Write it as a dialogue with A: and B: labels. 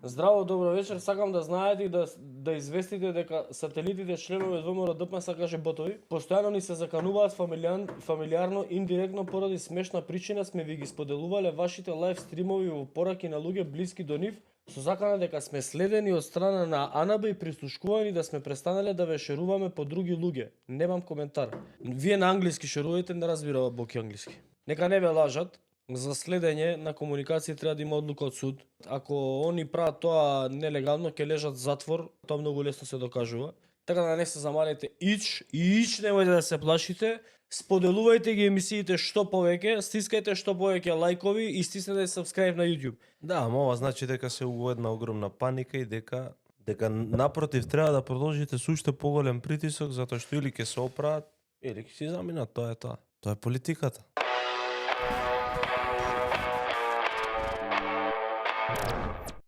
A: Здраво, добро вечер. Сакам да знаете и да известите дека сателитите членови од ВМРО ДПМН каже ботови, постојано ни се закануваат фамилиарно, индиректно поради смешна причина сме ви ги споделувале вашите лайв стримови во пораки на луѓе блиски до нив, со закана дека сме следени од страна на АНБ и прислушкувани да сме престанале да ве шеруваме по други луѓе. Немам коментар. Вие на англиски шерувајте, не разбира Боки англиски. Нека не ве лажат. За следење на комуникација треба да има одлука од суд. Ако они прават тоа нелегално, ќе лежат затвор, тоа многу лесно се докажува. Така да не се замарете ич немојте да се плашите. Споделувајте ги емисиите што повеќе, стискајте што повеќе лајкови и стиснете subscribe на YouTube.
B: Да, ама ова значи дека се во една огромна паника и дека напротив треба да продолжите со уште поголем притисок затоа што или ќе се оправат или ќе си заминат, тоа е тоа. Тоа е политиката.